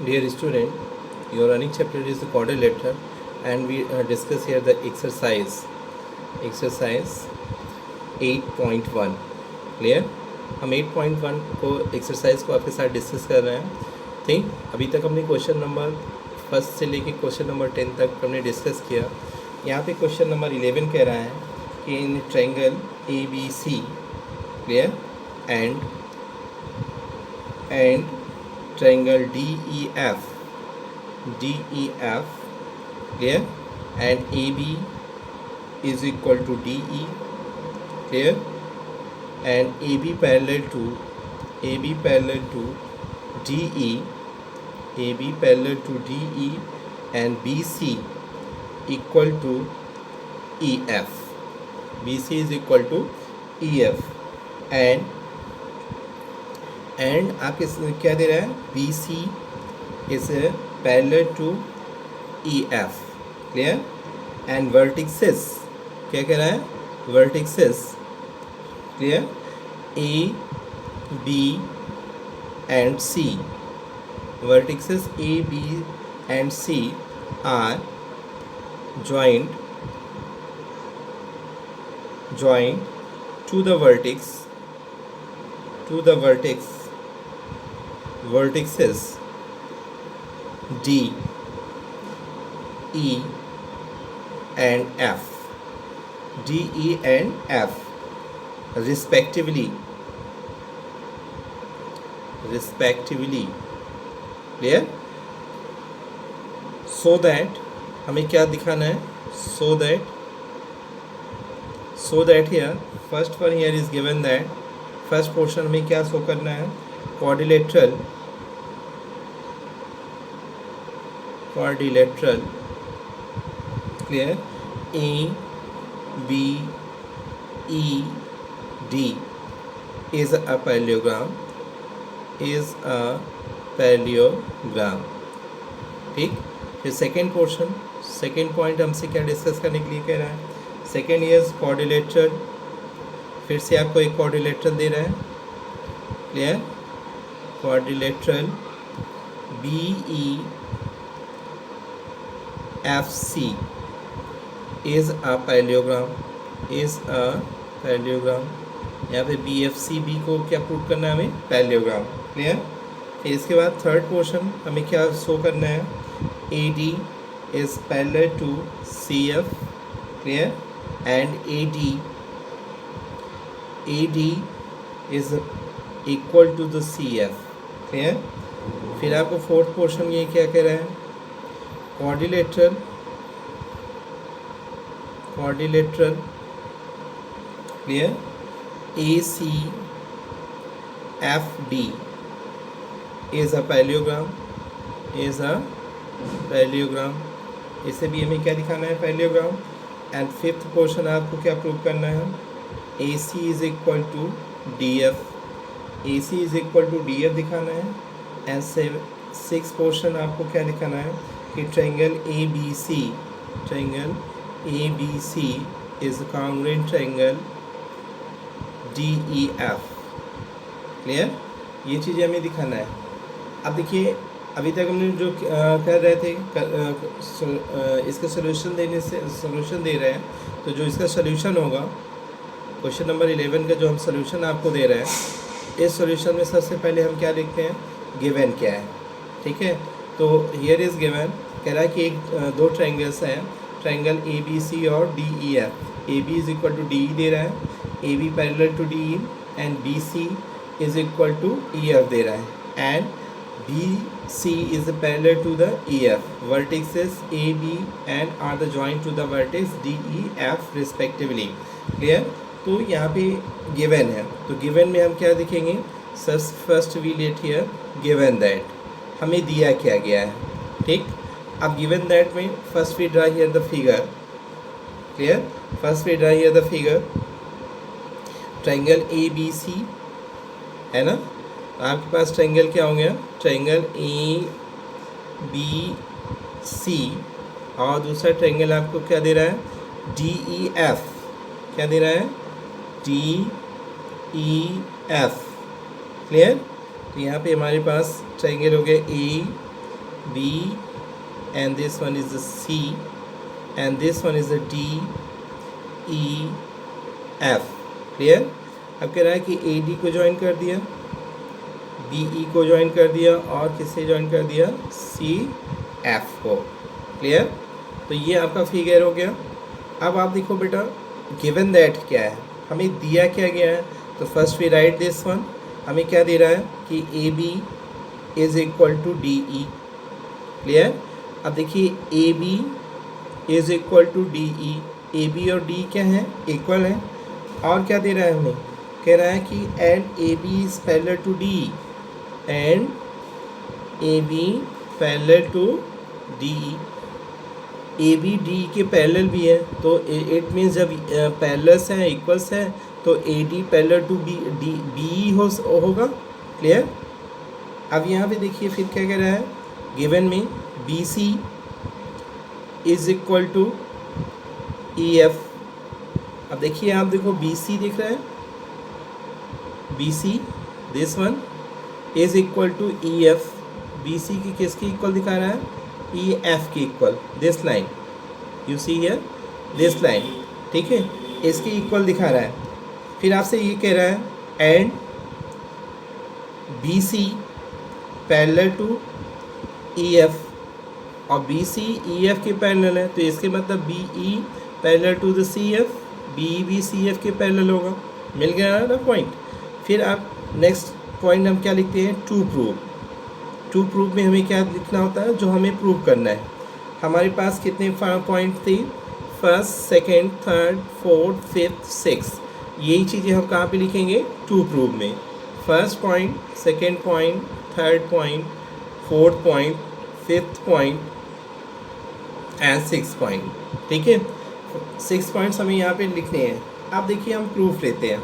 Dear student, your running chapter is the quadrilateral, and we discuss here the exercise 8.1. Clear? हम 8.1 को exercise को आपके साथ discuss कर रहे हैं. ठीक, अभी तक हमने क्वेश्चन नंबर फर्स्ट से लेके क्वेश्चन नंबर 10 तक हमने डिस्कस किया. यहाँ पे क्वेश्चन नंबर 11 कह रहा है कि in triangle A B C, clear, and triangle DEF, clear, and AB is equal to DE, clear, and AB parallel to DE, and BC equal to EF, BC is equal to EF, and आप इस क्या दे रहा है, BC is parallel to EF, clear, and vertices क्या कह रहा है, vertices, clear, A, B and C, vertices A, B and C are joined to the vertices D, E and F, respectively, clear, so that हमें क्या दिखाना है, so that here first one here is given that first portion में क्या show करना है, quadrilateral, clear, A B E D is a parallelogram, ठीक. फिर सेकेंड पॉइंट हमसे क्या डिस्कस करने के लिए कह रहा है, सेकेंड इज quadrilateral, फिर से आपको एक क्वाड्रिलेटरल दे रहा है, clear, quadrilateral BEFC is a parallelogram, यहाँ पे BFCB को क्या प्रूव करना है हमें, पैरेललोग्राम, क्लियर. फिर इसके बाद थर्ड पोर्शन हमें क्या शो करना है, AD is parallel to CF, clear, and AD is equal to the CF, clear. फिर आपको फोर्थ पोर्शन ये क्या कह रहा है, quadrilateral, clear, ACFD is a parallelogram, इसे भी हमें क्या दिखाना है, पैरेललोग्राम. एंड फिफ्थ पोर्शन आपको क्या प्रूव करना है, AC is equal to DF, दिखाना है. एंड सिक्स पोर्शन आपको क्या दिखाना है कि triangle ABC is congruent triangle DEF, clear. ये चीज़ें हमें दिखाना है. अब देखिए, अभी तक हमने जो कर रहे थे, इसका सोल्यूशन दे रहे हैं, तो जो इसका सोल्यूशन होगा, क्वेश्चन नंबर 11 का जो हम सोल्यूशन आपको दे रहे हैं, इस सोल्यूशन में सबसे पहले हम क्या लिखते हैं, गिवन क्या है, ठीक है. तो हियर इज़ गिवन, कह रहा है कि दो ट्रायंगल्स हैं, ट्रायंगल ABC और DEF. AB is equal to DE दे रहा है, AB parallel to DE, and BC is equal to EF दे रहा है, and BC is parallel to the EF. Vertices AB and are the joined to the vertex DEF respectively. Clear? तो यहाँ पे given है, तो गिवन में हम क्या दिखेंगे, first we let here given that, हमें दिया क्या गया है, ठीक. अब गिवन दैट में first we draw here the figure, clear, triangle ABC है ना. आपके पास ट्रायंगल क्या हो गया, ट्रायंगल ABC, और दूसरा ट्रायंगल आपको क्या दे रहा है, DEF, क्या दे रहा है, DEF, क्लियर. तो यहाँ पे हमारे पास ट्रायंगल हो गया B, and this one is the C, and this one is the D, E, F. Clear? अब कह रहा है कि AD को ज्वाइन कर दिया, BE को ज्वाइन कर दिया और किससे ज्वाइन कर दिया? CF को. क्लियर? तो ये आपका फिगर हो गया. अब आप देखो बेटा, गिवन दैट क्या है, हमें दिया क्या गया है. तो first we write this one. हमें क्या दे रहा है कि AB is equal to DE. Clear? अब देखिए AB is equal to DE. AB और D क्या है? इक्वल है. और क्या दे रहा है हमें? कह रहा है कि and AB is parallel to DE, and AB parallel to DE. AB D के पैरेलल भी है, तो इट मीन्स जब पैरेलल्स हैं, इक्वल्स हैं, तो AD पैरेलल टू BE होगा. क्लियर? अब यहाँ पे देखिए फिर क्या कह रहा है, गिवन में BC is equal to EF. अब देखिए, आप देखो BC दिख रहा है, BC this one is equal to EF. BC की किसकी इक्वल दिखा रहा है? EF की equal. This line you see here, this line. ठीक है, इसकी इक्वल दिखा रहा है. फिर आपसे ये कह रहा है and BC parallel to EF, और BC EF के पैरेलल है, तो इसके मतलब BE parallel to the CF, BE भी CF के पैरेलल होगा. मिल गया ना पॉइंट. फिर आप नेक्स्ट पॉइंट हम क्या लिखते हैं? To prove. टू प्रूव में हमें क्या लिखना होता है? जो हमें प्रूव करना है. हमारे पास कितने पॉइंट थे? First, second, third, fourth, fifth, six. यही चीज़ें हम कहाँ पे लिखेंगे? टू प्रूव में. First point, second point, third point, fourth point, fifth point and six point. ठीक है, 6 पॉइंट्स हमें यहाँ पे लिखने हैं. अब देखिए, हम प्रूफ लेते हैं.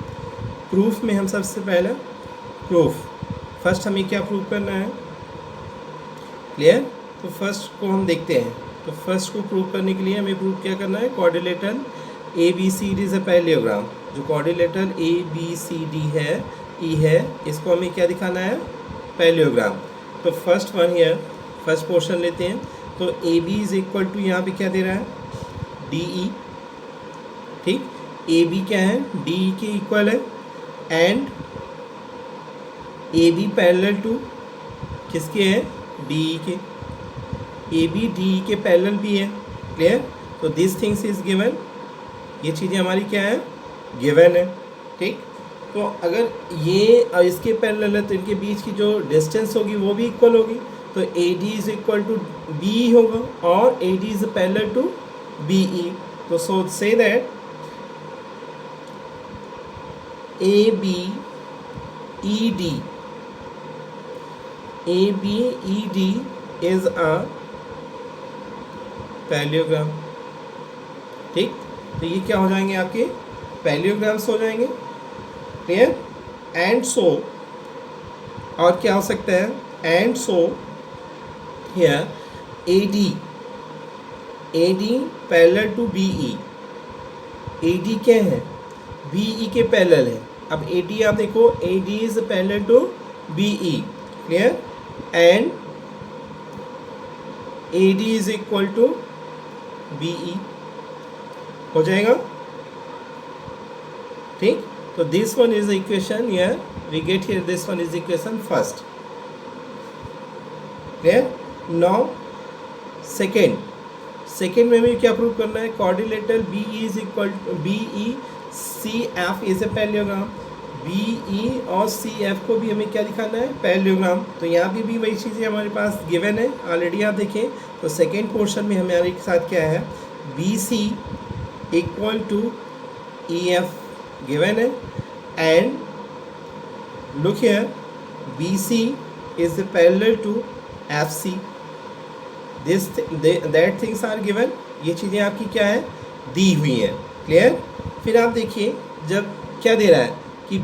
प्रूफ में हम सबसे पहले फर्स्ट हमें क्या प्रूव करना है? क्लियर? तो फर्स्ट को हम देखते हैं. तो फर्स्ट को प्रूव करने के लिए हमें प्रूव क्या करना है? Quadrilateral ABCD is a parallelogram. जो क्वाड्रिलेटरल ABCD है, E है, इसको हमें क्या दिखाना है? पैरेललोग्राम. तो first one here, first portion लेते हैं. तो AB इज इक्वल टू, यहाँ पे क्या दे रहा है? DE. ठीक, AB क्या है? DE के इक्वल है, एंड AB पैरेलल टू किसके है? DE के. AB DE के पैरेलल भी है. क्लियर? तो दिस थिंग्स इज गिवन. ये चीज़ें हमारी क्या है? गिवन है. ठीक, तो अगर ये और इसके पैरेलल है, तो इनके बीच की जो डिस्टेंस होगी वो भी इक्वल होगी. तो AD is equal to BE होगा, और AD is parallel to BE. तो so say that ABED is a parallelogram. ठीक, तो ये क्या हो जाएंगे? आपके पैरेललोग्राम्स हो जाएंगे. क्लियर? एंड सो, और क्या हो सकता है? And so here AD parallel to BE. AD क्या है? BE के पैरेलल है. अब AD आप देखो, AD is parallel to BE. Clear? And AD is equal to BE हो जाएगा. ठीक, तो this one is equation here, we get here this one is equation first. Clear? Now second में हमें क्या प्रूव करना है? Quadrilateral BE is equal to BECF is a parallelogram. BE और CF को भी हमें क्या दिखाना है? पैरेललोग्राम. तो यहाँ पे भी वही चीज़ें हमारे पास गिवन है ऑलरेडी. आप देखें तो सेकेंड पोर्शन में हमारे साथ क्या है? BC equal to EF given है, and look here BC is parallel to FC. That things are given. ये चीज़ें आपकी क्या है? दी हुई हैं. क्लियर? फिर आप देखिए, जब क्या दे रहा है कि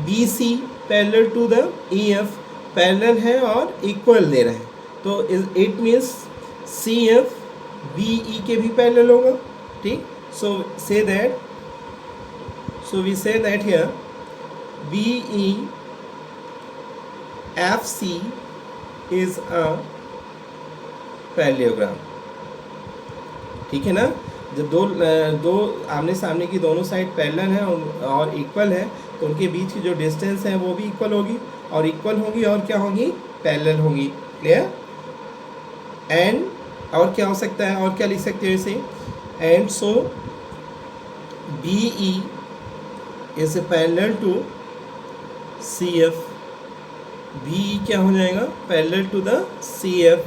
BC parallel to the EF parallel है और इक्वल दे रहा है, तो इट मीन्स CF BE के भी पैरेलल होगा. ठीक, so we say that here BE FC is a parallelogram. ठीक है ना, जब दो आमने सामने की दोनों साइड पैरेलल है और इक्वल है तो उनके बीच की जो डिस्टेंस है वो भी इक्वल होगी, और इक्वल होगी और क्या होगी, पैरेलल होगी। क्लियर। एंड और क्या हो सकता है, और क्या लिख सकते हो इसे, and so B E is parallel to C F. B E क्या हो जाएगा, parallel to the C F,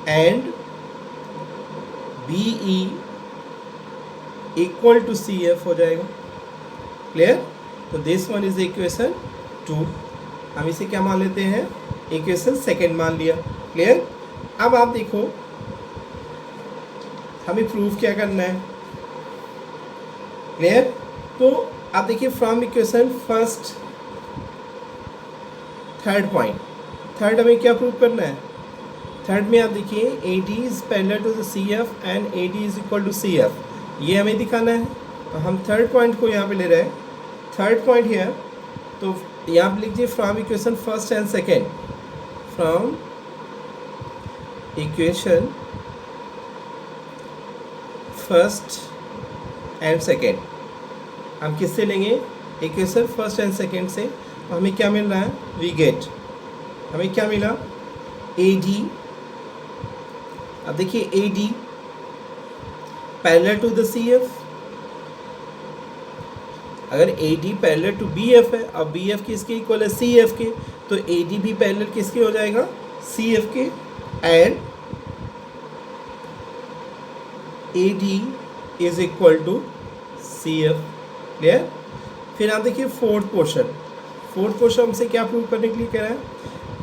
and B E equal to C F हो जाएगा। क्लियर। तो दिस वन इज इक्वेशन 2। हम इसे क्या मान लेते हैं, इक्वेशन सेकेंड मान लिया। क्लियर। अब आप देखो हमें प्रूफ क्या करना है। क्लियर। तो आप देखिए from equation first third point, third हमें क्या प्रूव करना है, थर्ड में आप देखिए A D is parallel to the C F and A D is equal to C F, ये हमें दिखाना है। तो हम थर्ड पॉइंट को यहाँ पे ले रहे हैं, थर्ड पॉइंट हियर। तो यहाँ पे लिखिए from equation first and second, from equation first and second, हम किससे लेंगे, इक्वेशन फर्स्ट एंड सेकेंड से। तो हमें क्या मिल रहा है, वी गेट, हमें क्या मिला, ए डी। अब देखिए A D parallel to the C F, अगर A D parallel to B F है और बी एफ किसके इक्वल है, सी एफ के, तो ए डी भी पैरेलल किसके हो जाएगा, सी एफ के, and A D is equal to C F. Clear. फिर आप देखिए फोर्थ पोर्शन, फोर्थ पोर्शन हमसे क्या प्रूव करने के लिए कह रहा है,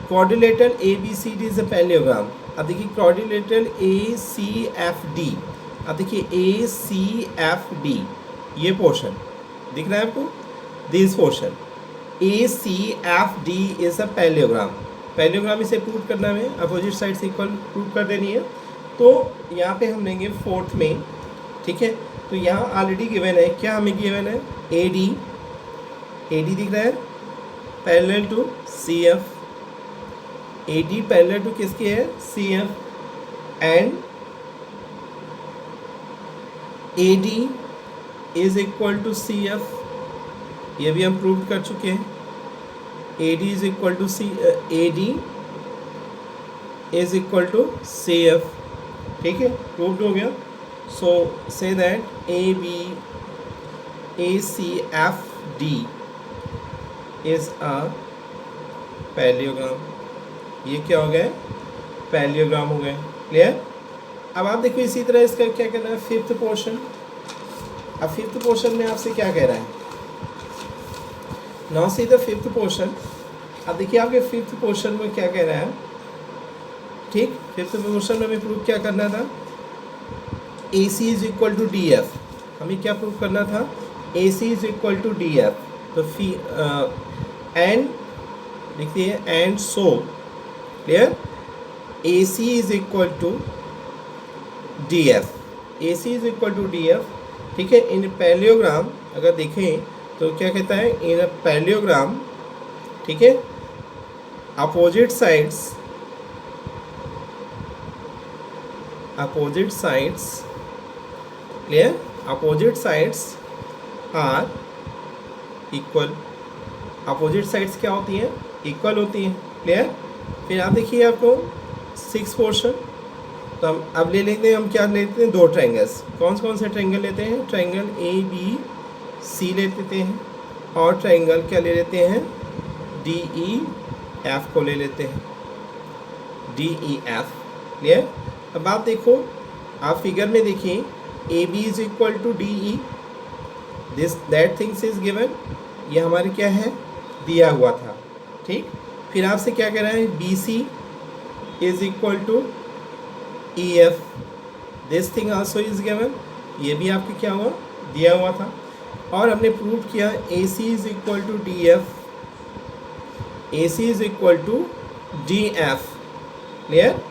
quadrilateral A B C D is a parallelogram. अब देखिए quadrilateral A C F D, अब देखिए ए सी एफ डी, ये पोर्शन दिख रहा है आपको, this portion A C F D is a parallelogram. Parallelogram इसे प्रूव करना है, अपोजिट साइड से इक्वल प्रूव कर देनी है। तो यहाँ पे हम लेंगे फोर्थ में। ठीक है, तो यहाँ ऑलरेडी गिवन है, क्या हमें गिवन है, ए डी दिख रहा है parallel to C F, A D parallel to किसके है, C F, and A D is equal to C F, ये भी हम प्रूव कर चुके हैं। A D is equal to C, A D is equal to C F. ठीक है, प्रूव्ड हो गया। So say that A B A C F D is a parallelogram. ये क्या हो गया, पैरेललोग्राम हो गए। क्लियर। अब आप देखो इसी तरह इसका क्या कहना है, फिफ्थ पोर्शन। अब फिफ्थ पोर्शन में आपसे क्या कह रहा है, now see the fifth portion. अब देखिए आपके फिफ्थ पोर्शन में क्या कह रहा है। ठीक, फिफ्थ पोर्शन में हमें प्रूव क्या करना था, A C is equal to D F, हमें क्या प्रूव करना था, A C is equal to D F. तो एंड देखिए and so, clear, A C is equal to D F, A C is equal to D F. ठीक है, इन parallelogram अगर देखें तो क्या कहता है, इन अ पैरेललोग्राम, ठीक है, opposite sides clear, opposite sides are equal. Opposite sides क्या होती हैं, इक्वल होती हैं। क्लियर। फिर आप देखिए आपको सिक्स पोर्शन, तो हम अब ले लेते हैं, हम क्या लेते हैं, दो ट्रायंगल्स। कौन से ट्रायंगल लेते हैं, ट्रायंगल ए बी सी ले लेते हैं, और ट्रायंगल क्या ले लेते हैं, डी ई एफ को ले लेते हैं, डी ई एफ। क्लियर। अब आप देखो, आप फिगर में देखिए, A B is equal to D E, this that things is given, ये हमारे क्या है, दिया हुआ था। ठीक, फिर आपसे क्या कह रहा है, B C is equal to E F, this thing also is given, ये भी आपके क्या हुआ, दिया हुआ था। और हमने प्रूव किया A C is equal to D F, A C is equal to D F. Clear.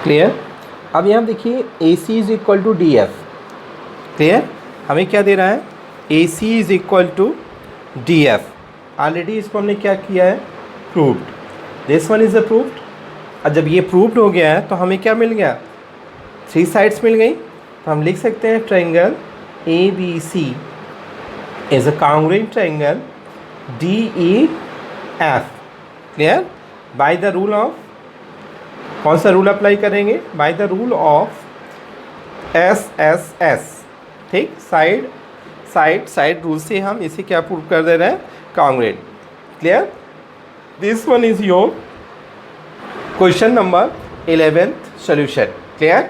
Clear. अब यहाँ देखिए A C is equal to D F. Clear. हमें क्या दे रहा है, A C is equal to D F. Already इसको हमने क्या किया है, proved. This one is a proved. और जब ये प्रूव्ड हो गया है तो हमें क्या मिल गया, 3 साइड्स मिल गई। तो हम लिख सकते हैं triangle A B C is a congruent triangle D E F. Clear. By the rule of, कौन सा रूल अप्लाई करेंगे, by the rule of S S S. ठीक, साइड साइड साइड रूल से हम इसे क्या प्रूव कर दे रहे हैं, congruent. Clear. This one is your question number 11th solution. Clear?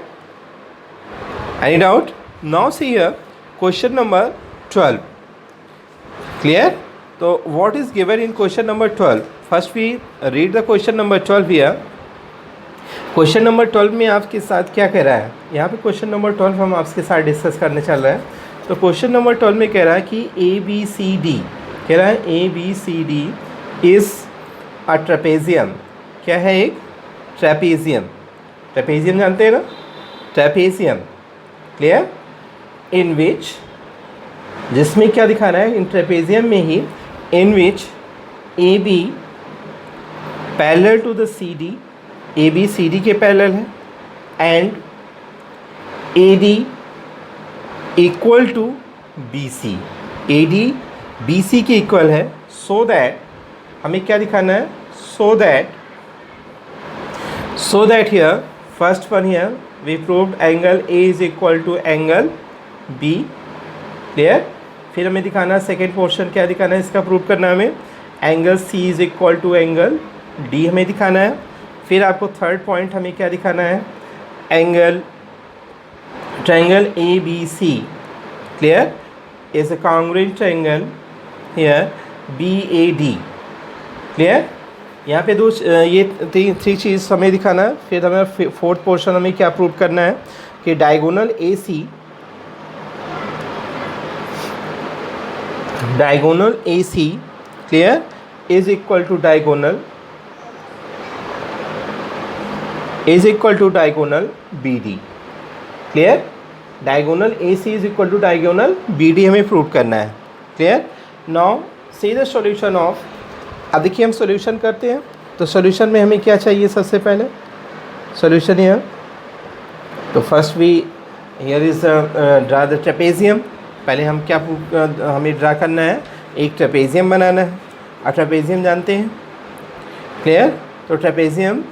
Any doubt? Now see here question number 12. Clear? So what is given in question number 12? First we read the question number 12 here. Question number 12 में आपके साथ क्या कह रहा है, यहाँ पे question number 12 हम आपके साथ डिस्कस करने चल रहे हैं। तो क्वेश्चन नंबर 12 में कह रहा है कि ए बी सी डी, कह रहा है A B C D is a trapezium. क्या है, एक ट्रेपेजियम। ट्रेपेजियम जानते हैं ना, ट्रेपेजियम। क्लियर। इन विच, जिसमें क्या दिखाना है, इन ट्रेपेजियम में ही, in which A B parallel to the C D, A B C D के पैरेलल है, and A D equal to B C, A D B C के इक्वल है। सो दैट, हमें क्या दिखाना है, so that here first one here we proved angle A is equal to angle B. Clear. फिर हमें दिखाना है सेकेंड पोर्शन, क्या दिखाना है इसका, प्रूव करना है हमें, angle C is equal to angle D हमें दिखाना है। फिर आपको थर्ड पॉइंट हमें क्या दिखाना है, angle triangle A B C, clear, is a congruent triangle here B A D. Clear. यहाँ पे ये थ्री चीज़ हमें दिखाना है। फिर हमें फोर्थ पोर्शन हमें क्या प्रूव करना है कि diagonal A C, diagonal A C, clear, is equal to diagonal B D. Clear. Diagonal A C is equal to diagonal B D हमें प्रूव करना है। Clear. Now see the solution of. अब देखिए हम solution करते हैं, तो solution में हमें क्या चाहिए, सबसे पहले सॉल्यूशन हियर। तो first we here is draw the trapezium. पहले हम क्या हमें ड्रा करना है, एक ट्रेपेजियम बनाना है। और ट्रेपेजियम जानते हैं, क्लियर। तो trapezium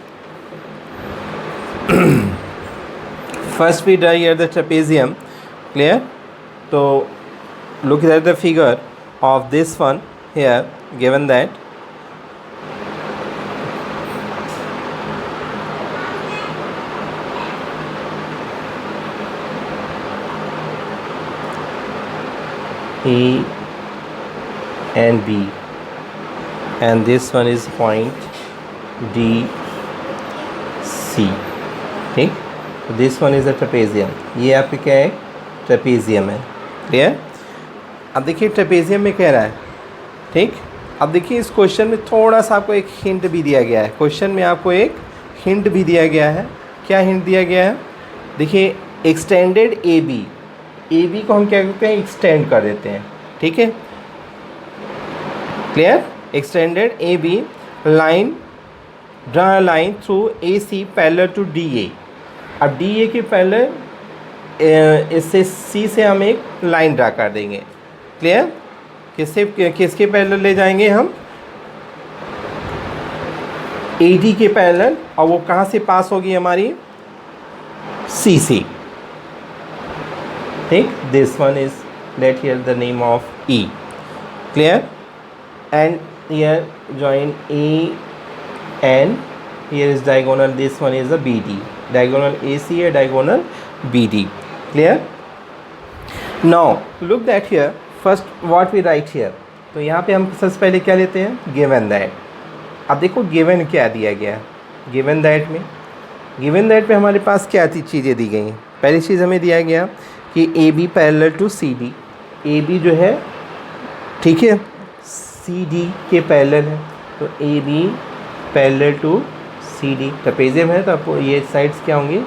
first we draw here the trapezium. Clear. तो look at the figure of this one here, given that A and B, and this one is point D C. ठीक। तो this one is a trapezium. ये आपके क्या है, trapezium है। Clear. अब देखिए ट्रेपेजियम में कह रहा है, ठीक। अब देखिए इस क्वेश्चन में थोड़ा सा आपको एक हिंट भी दिया गया है। क्वेश्चन में आपको एक हिंट भी दिया गया है। क्या हिंट दिया गया है, देखिए extended A B, A B को हम क्या करते हैं, एक्सटेंड कर देते हैं। ठीक है। Clear. Extended A B line, draw line through A C parallel to D A. अब डी ए के पैरेलल इससे सी से हम एक लाइन ड्रा कर देंगे। क्लियर। किसके पैरेलल ले जाएंगे हम, ए डी के पैरेलल, और वो कहाँ से पास होगी हमारी, सी से। ठीक। This one is let here the name of E. Clear. And here join A and here is diagonal, this one is a BD, diagonal AC है, diagonal BD. Clear. Now look that here first what we write here. तो यहाँ पे हम सबसे पहले क्या लेते हैं, given that. अब देखो given क्या दिया गया है, given that में हमारे पास क्या चीज़ें दी गई हैं। पहली चीज़ हमें दिया गया कि A B parallel to C D, A B जो है, ठीक है, सी डी के पैरेलल है। तो A B parallel to C D trapezium है, तो ये साइड्स क्या होंगी,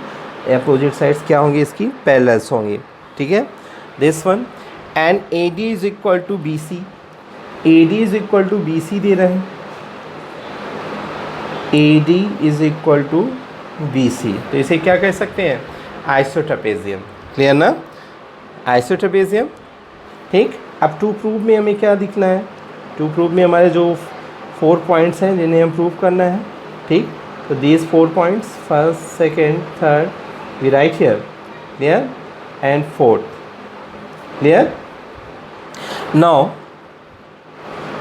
अपोजिट साइड्स क्या होंगी, इसकी पैरेलल्स होंगी, ठीक है। This one and A D is equal to B C, A D is equal to B C दे रहे हैं, A D is equal to B C, तो इसे क्या कह सकते हैं, आइसोट्रेपेजियम। क्लियर ना, आइसोट्रेपेजियम, ठीक। अब टू प्रूव में हमें क्या दिखना है, टू प्रूव में हमारे जो 4 पॉइंट्स हैं जिन्हें हम प्रूव करना है, ठीक। तो these 4 points, first, second, third, we write here, clear, and fourth, clear. Now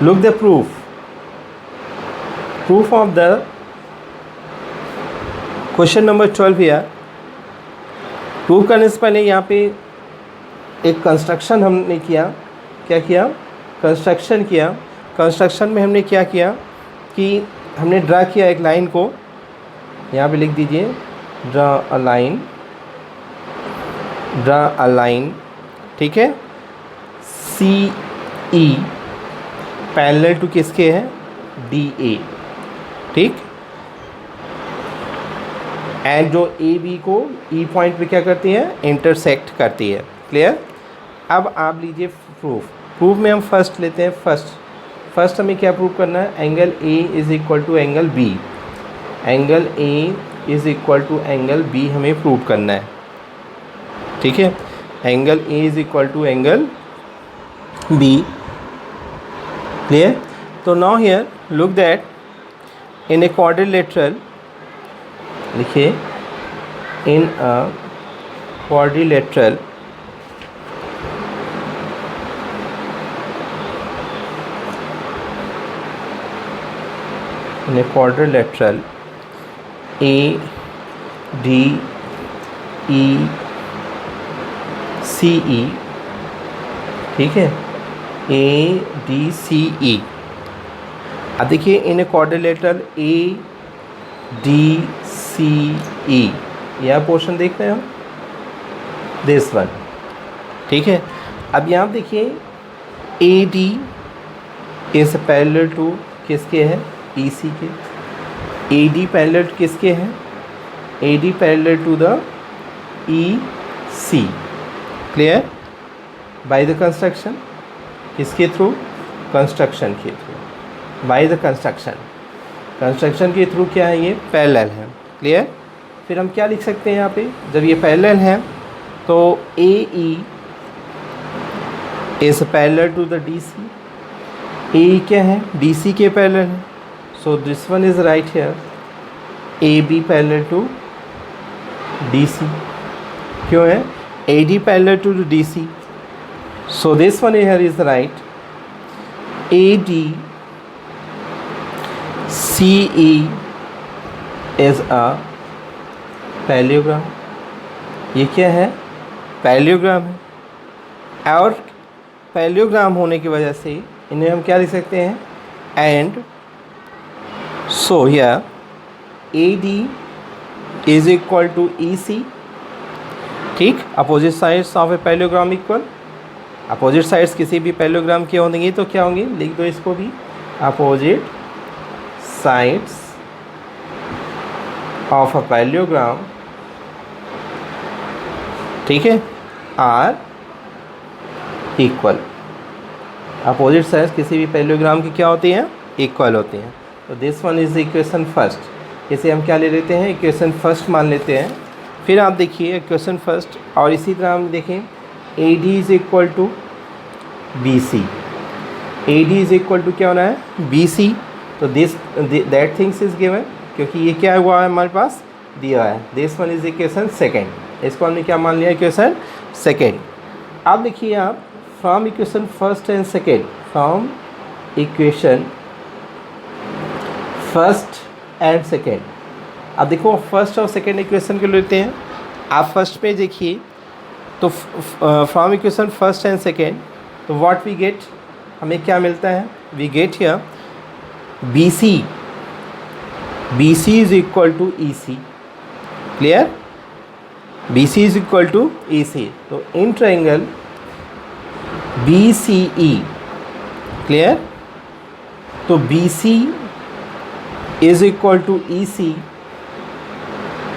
look the proof of the question number 12 here. Prove करने से पहले यहाँ पे एक कंस्ट्रक्शन हमने किया, क्या किया, कंस्ट्रक्शन किया। कंस्ट्रक्शन में हमने क्या किया कि हमने ड्रा किया एक लाइन को, यहाँ पे लिख दीजिए draw a line, draw a line, ठीक है, सी ई पैरेलल टू किसके है, डी ए, ठीक। एंड जो ए बी को ई पॉइंट पे क्या करती है, इंटरसेक्ट करती है, क्लियर। अब आप लीजिए प्रूफ में हम फर्स्ट लेते हैं, फर्स्ट हमें क्या प्रूव करना है, angle A is equal to angle B, angle A is equal to angle B हमें प्रूव करना है, ठीक है। Angle A is equal to angle B, clear. तो now here look that in a quadrilateral, लिखिए in a quadrilateral in a quadrilateral A D E C E, ठीक है, A D C E। अब देखिए in a quadrilateral A D C E, यह portion देख रहे हो, दिस वन, ठीक है। अब यहाँ देखिए A D is parallel to किसके है, ई सी के, ए डी पैरेलल किसके हैं, A D parallel to the E C, clear, by the construction, किसके थ्रू, कंस्ट्रक्शन के थ्रू, बाय द कंस्ट्रक्शन के थ्रू क्या है, ये पैरेलल है, क्लियर। फिर हम क्या लिख सकते हैं यहाँ पे, जब ये पैरेलल है तो A E is parallel to the D C, A क्या है, डी सी के पैरेलल है, so this one is right here, AB parallel to DC, क्यों है, AD parallel to DC, so this one here is right, AD CE is a parallelogram, ये क्या है, parallelogram है, और पैरेललोग्राम होने की वजह से इन्हें हम क्या लिख सकते हैं, and so here AD is equal to EC, ठीक। Opposite sides of a parallelogram equal, opposite sides किसी भी पैरेललोग्राम के होंगी तो क्या होंगी, लिख दो इसको भी, opposite sides of a parallelogram, ठीक है, आर इक्वल, अपोजिट साइड्स किसी भी पैरेललोग्राम की क्या होती हैं, इक्वल होती हैं। तो this one is equation first, इसे हम क्या ले लेते हैं, इक्वेशन फर्स्ट मान लेते हैं। फिर आप देखिए इक्वेशन फर्स्ट, और इसी तरह हम देखें A D is equal to B C, A D is equal to क्या होना है, बी सी, तो this that things is given, क्योंकि ये क्या हुआ है हमारे पास दिया है। This one is equation second, इसको हमने क्या मान लिया, इक्वेशन सेकेंड। अब देखिए आप from equation first and second, from equation first and second, अब देखो फर्स्ट और सेकेंड इक्वेशन को लेते हैं। आप फर्स्ट पे देखिए तो from equation first and second, तो व्हाट वी गेट, हमें क्या मिलता है, we get here B C is equal to E C, clear, B C is equal to E C, तो in triangle B C E, clear, तो B C is equal to E C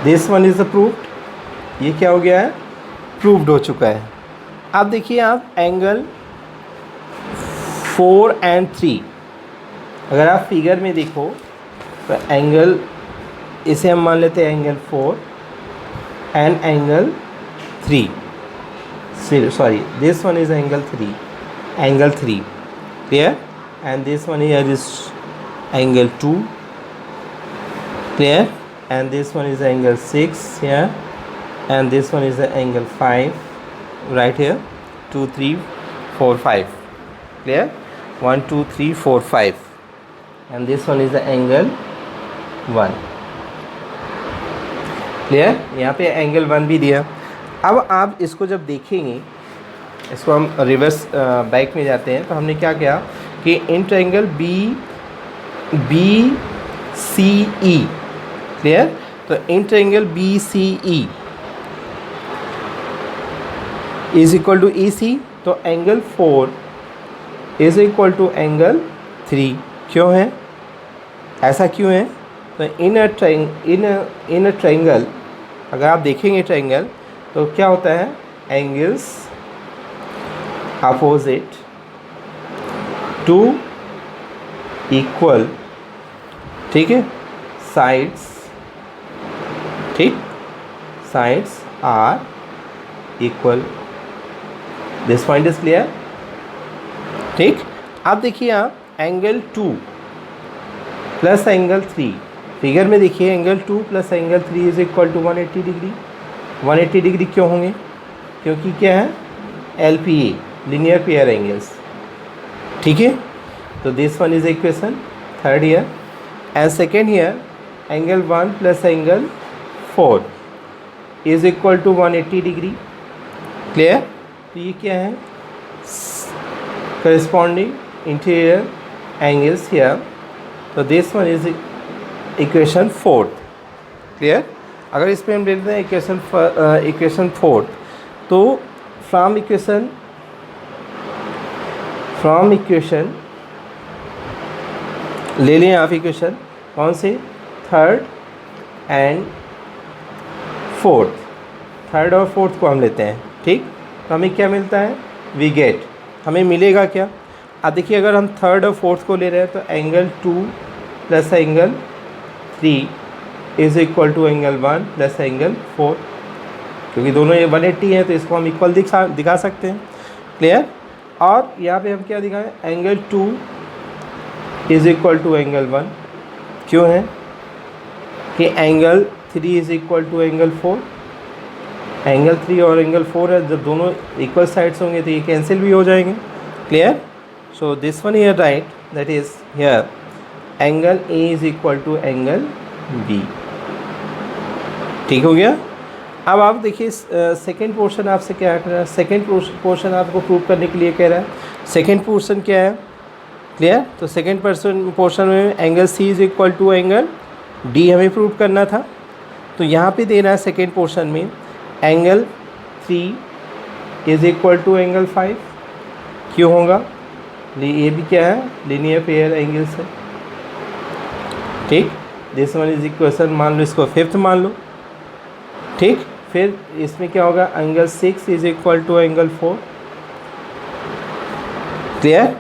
this one is proved. ये क्या हो गया है, proved हो चुका है। अब देखिए आप एंगल 4 and 3, अगर आप फिगर में देखो तो एंगल, इसे हम मान लेते हैं angle 4 and angle 3, sorry this one is angle 3, clear, and this one here is angle 2, clear, and this one is angle 6 here, and this one is the angle 5 right here, 2 3 4 5, clear, 1 2 3 4 5, and this one is the angle 1, clear। यहाँ पे angle 1 भी दिया। अब आप इसको जब देखेंगे, इसको हम रिवर्स बैक में जाते हैं, तो हमने क्या किया कि in triangle B C E, clear, तो in triangle B C E is equal to E C, तो angle 4 is equal to angle 3। क्यों है ऐसा, क्यों है, तो इन अ ट्रायंगल अगर आप देखेंगे ट्रायंगल तो क्या होता है, एंगल्स अपोजिट टू इक्वल, ठीक है, साइड्स, ठीक, sides are equal, this point is clear, ठीक। अब देखिए आप एंगल 2 प्लस एंगल 3, फिगर में देखिए angle 2 plus angle 3 is equal to 180 degree. 180 degree क्यों होंगे, क्योंकि क्या है, LPA, लीनियर पेयर एंगल्स, ठीक है। तो this one is equation third year, and second year angle 1 plus angle 4 is equal to 180 degree, clear. तो ये क्या है, करस्पॉन्डिंग इंटीरियर एंगल्स हियर, तो this one is equation 4, clear. अगर इसमें हम लेते हैं इक्वेशन 4, तो फ्रॉम इक्वेशन ले लें आप इक्वेशन कौन से, थर्ड एंड फोर्थ, थर्ड और फोर्थ को हम लेते हैं, ठीक। तो हमें क्या मिलता है, वी गेट, हमें मिलेगा क्या। अब देखिए अगर हम थर्ड और फोर्थ को ले रहे हैं तो angle 2 plus angle 3 is equal to angle 1 plus angle 4, क्योंकि दोनों ये 180 है तो इसको हम इक्वल दिखा सकते हैं, क्लियर। और यहाँ पे हम क्या दिखाएं, angle 2 is equal to angle 1, क्यों है कि angle 3 is equal to angle 4, angle 3 और एंगल 4 है, जब दोनों इक्वल साइड्स होंगे तो ये कैंसिल भी हो जाएंगे, clear. So this one here right, that is here angle A is equal to angle B, ठीक हो गया। अब आप देखिए सेकेंड पोर्शन आपसे क्या कर रहा है, सेकेंड पोर्शन आपको प्रूव करने के लिए कह रहा है। सेकेंड पोर्शन क्या है, क्लियर। तो सेकेंड पोर्शन में angle C is equal to angle D हमें प्रूव करना था, तो यहाँ पे दे रहा है सेकेंड पोर्शन में angle 3 is equal to angle 5, क्यों होगा, ये भी क्या है, लीनियर पेयर एंगल्स है, ठीक। दिस वन इज इक्वेशन, मान लो इसको फिफ्थ मान लो, ठीक। फिर इसमें क्या होगा, angle 6 is equal to angle 4, clear,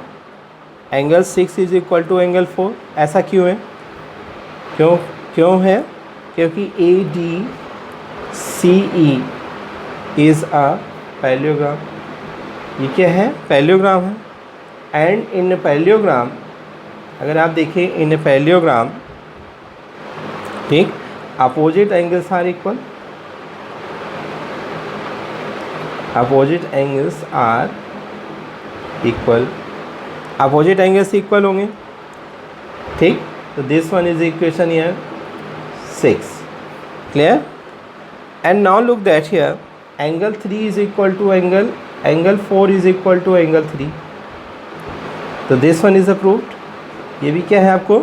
angle 6 is equal to angle 4। ऐसा क्यों है, क्यों है, क्योंकि ADCE इज़ अ पैरेललोग्राम, ये क्या है, पैरेललोग्राम है। एंड इन पैरेललोग्राम अगर आप देखें इन पैरेललोग्राम, ठीक, opposite angles are equal, opposite angles are equal, opposite angles इक्वल होंगे, ठीक। तो this one is equation here 6, clear. And now look that here angle 3 is equal to angle 4 is equal to angle 3, तो this one is approved, ये भी क्या है आपको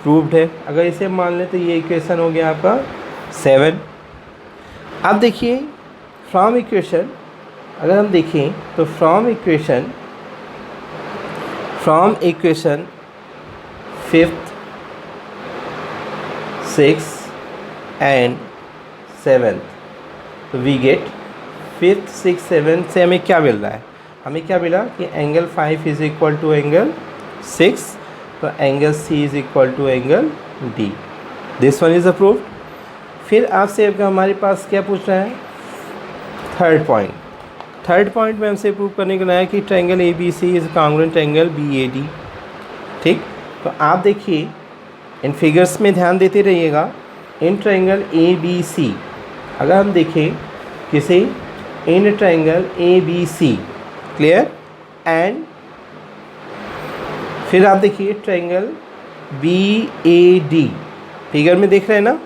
प्रूव्ड है। अगर इसे मान लें तो ये इक्वेशन हो गया आपका 7। अब देखिए फ्रॉम इक्वेशन अगर हम देखें तो from equation 5th 6th and 7th, तो we get 5th 6th 7th से हमें क्या मिल रहा है, हमें क्या मिला कि angle 5 is equal to angle 6, तो angle C is equal to angle D. This one is approved. फिर आपसे हमारे पास क्या पूछ रहा है, थर्ड पॉइंट में हमसे प्रूव करने को लाया कि triangle A B C is congruent triangle B A D. ठीक, तो आप देखिए इन फिगर्स में ध्यान देते रहिएगा। इन ट्रायंगल ए बी सी, अगर हम देखें किसी in triangle A B C, clear, and फिर आप देखिए triangle B A D, figure में देख रहे हैं ना।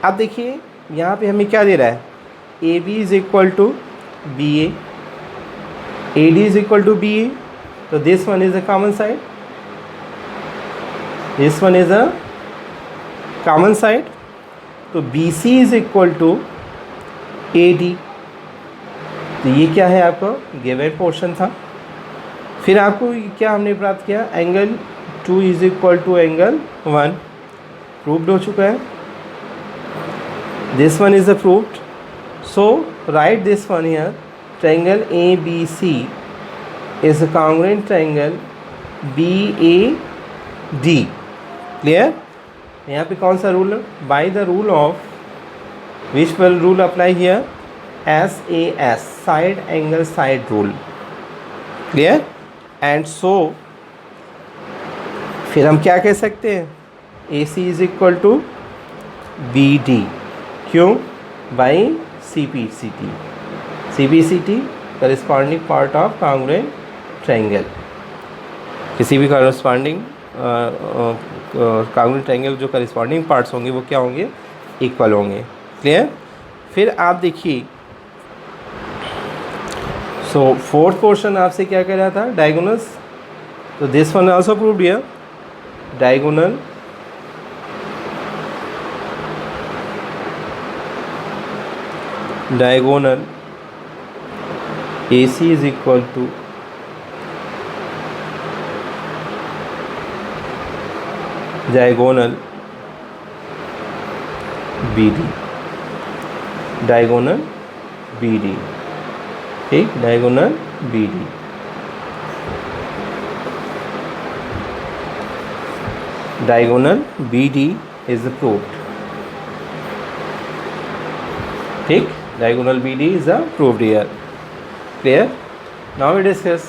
आप देखिए यहाँ पे हमें क्या दे रहा है, A B is equal to B A D is equal to B A, तो this one is a common side, this one is a common side, तो B C is equal to A D. तो ये क्या है, आपका given portion था। फिर आपको क्या हमने प्राप्त किया, angle 2 is equal to angle 1, proved हो चुका है। This one is approved, so right this one here, triangle A B C is a congruent triangle B A D. Clear, यहाँ पे कौन सा rule, by the rule of which rule apply here, SAS, side angle side rule. Clear, and so फिर हम क्या कह सकते हैं, AC is equal to BD, क्यों, by CPCT, CPCT corresponding part of congruent triangle. किसी भी करस्पॉन्डिंग कांग्रुएंट ट्रायंगल जो करस्पॉन्डिंग पार्ट्स होंगे वो क्या होंगे, इक्वल होंगे। क्लियर, फिर आप देखिए, सो फोर्थ क्वेश्चन आपसे क्या कह रहा था, डायगोनल्स, तो this one also proved here, diagonal AC is equal to diagonal BD, diagonal BD, ठीक, diagonal BD। Diagonal BD is approved, ठीक, diagonal BD is approved here। Clear, now we discuss